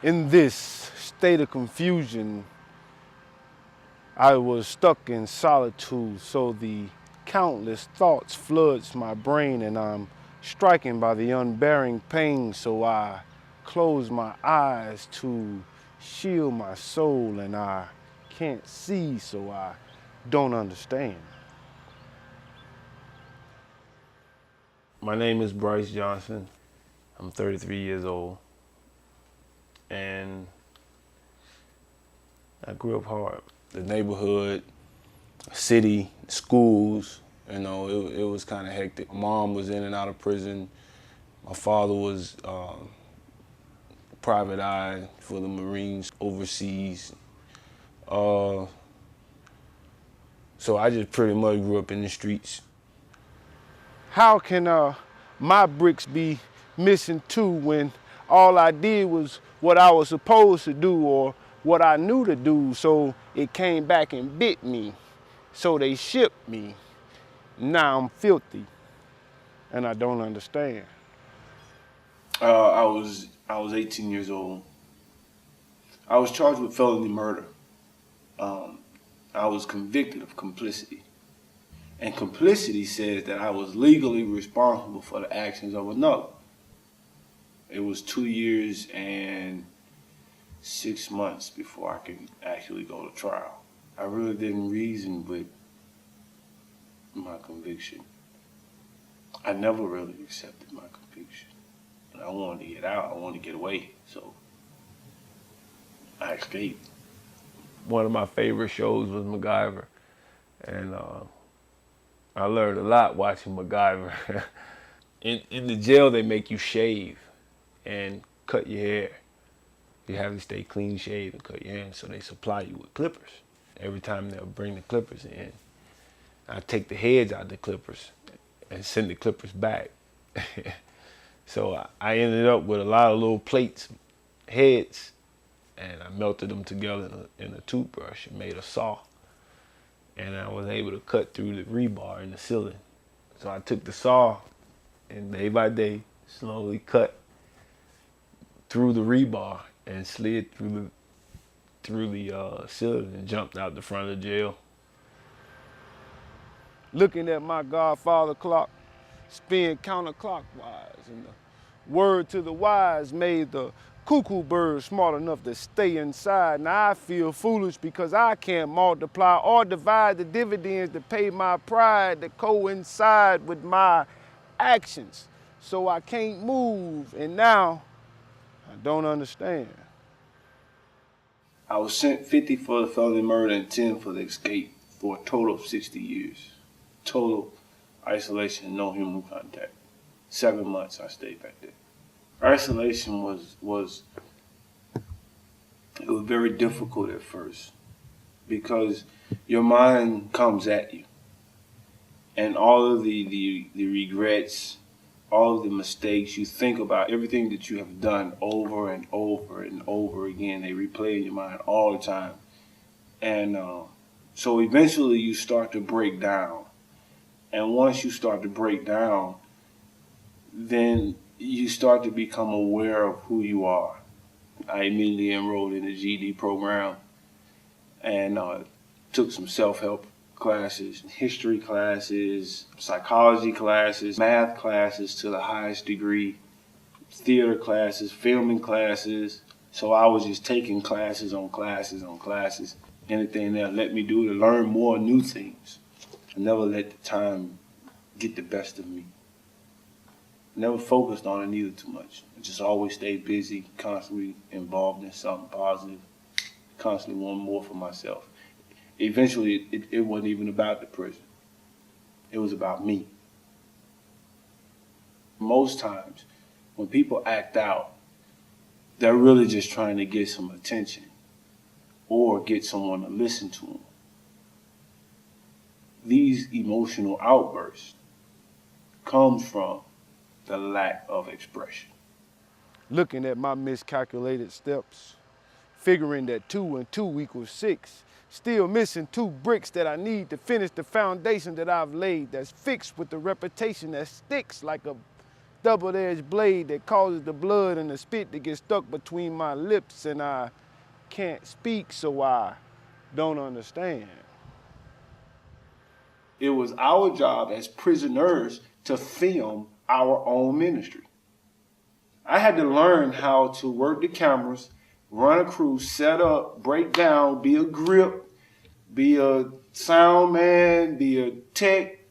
In this state of confusion, I was stuck in solitude, so the countless thoughts floods my brain and I'm stricken by the unbearing pain, so I close my eyes to shield my soul and I can't see, so I don't understand. My name is Bryce Johnson. I'm 33 years old and I grew up hard. The neighborhood, city, schools, it was kind of hectic. My mom was in and out of prison. My father was private eye for the Marines overseas. So I just pretty much grew up in the streets. How can my bricks be missing too when all I did was what I was supposed to do or what I knew to do, so it came back and bit me. So they shipped me. Now I'm filthy and I don't understand. I was 18 years old. I was charged with felony murder. I was convicted of complicity. And complicity says that I was legally responsible for the actions of another. It was 2 years and 6 months before I could actually go to trial. I really didn't reason with my conviction. I never really accepted my conviction. And I wanted to get out, I wanted to get away, so I escaped. One of my favorite shows was MacGyver, and I learned a lot watching MacGyver. In the jail, they make you shave and cut your hair. You have to stay clean shaved and cut your hair, so they supply you with clippers. Every time they'll bring the clippers in, I take the heads out of the clippers and send the clippers back. So I ended up with a lot of little plates, heads, and I melted them together in a toothbrush and made a saw. And I was able to cut through the rebar in the ceiling. So I took the saw and day by day slowly cut through the rebar and slid through the ceiling and jumped out the front of the jail. Looking at my Godfather clock, spin counterclockwise, and the word to the wise made the cuckoo bird smart enough to stay inside. Now I feel foolish because I can't multiply or divide the dividends to pay my pride that coincide with my actions. So I can't move, and now I don't understand. I was sent 50 for the felony murder and 10 for the escape for a total of 60 years. Total isolation, no human contact. 7 months I stayed back there. Isolation was very difficult at first because your mind comes at you, and all of the regrets, all of the mistakes, you think about everything that you have done over and over and over again. They replay in your mind all the time, and so eventually you start to break down. And once you start to break down, then you start to become aware of who you are. I immediately enrolled in the GED program and took some self-help classes, history classes, psychology classes, math classes to the highest degree, theater classes, filming classes. So I was just taking classes on classes on classes, anything that let me do to learn more new things. I never let the time get the best of me. Never focused on it either too much. I just always stayed busy, constantly involved in something positive, constantly wanting more for myself. Eventually, it wasn't even about the prison. It was about me. Most times, when people act out, they're really just trying to get some attention or get someone to listen to them. These emotional outbursts come from the lack of expression. Looking at my miscalculated steps, figuring that 2 and 2 equals 6, still missing 2 bricks that I need to finish the foundation that I've laid, that's fixed with the reputation that sticks like a double-edged blade that causes the blood and the spit to get stuck between my lips, and I can't speak, so I don't understand. It was our job as prisoners to film our own ministry. I had to learn how to work the cameras, run a crew, set up, break down, be a grip, be a sound man, be a tech,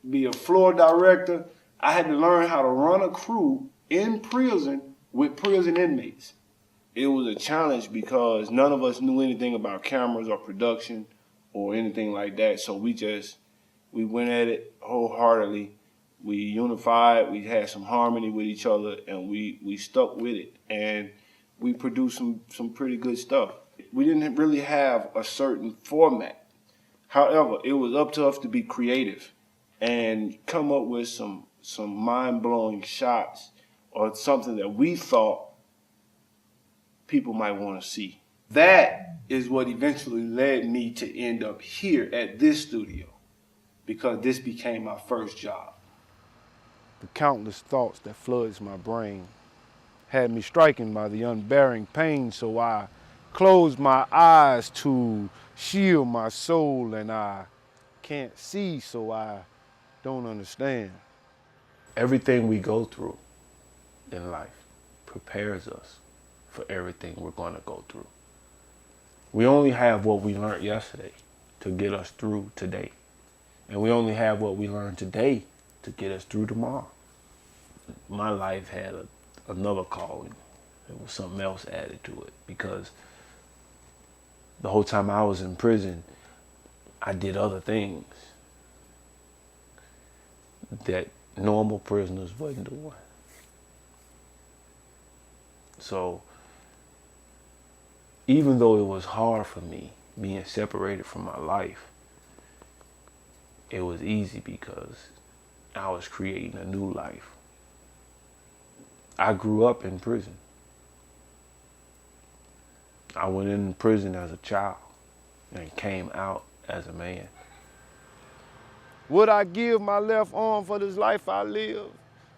be a floor director. I had to learn how to run a crew in prison with prison inmates. It was a challenge because none of us knew anything about cameras or production or anything like that. So we went at it wholeheartedly. We unified, we had some harmony with each other, and we stuck with it. And we produced some pretty good stuff. We didn't really have a certain format. However, it was up to us to be creative and come up with some mind-blowing shots or something that we thought people might want to see. That is what eventually led me to end up here at this studio, because this became my first job. The countless thoughts that floods my brain had me stricken by the unbearing pain, so I closed my eyes to shield my soul, and I can't see, so I don't understand. Everything we go through in life prepares us for everything we're going to go through. We only have what we learned yesterday to get us through today. And we only have what we learned today to get us through tomorrow. My life had another calling. There was something else added to it, because the whole time I was in prison, I did other things that normal prisoners wouldn't do. So even though it was hard for me being separated from my life, it was easy because I was creating a new life. I grew up in prison. I went in prison as a child and came out as a man. Would I give my left arm for this life I live,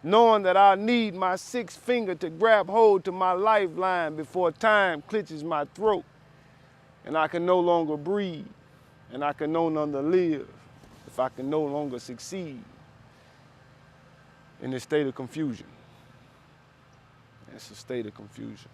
knowing that I need my sixth finger to grab hold to my lifeline before time clutches my throat and I can no longer breathe and I can no longer live if I can no longer succeed in this state of confusion? It's a state of confusion.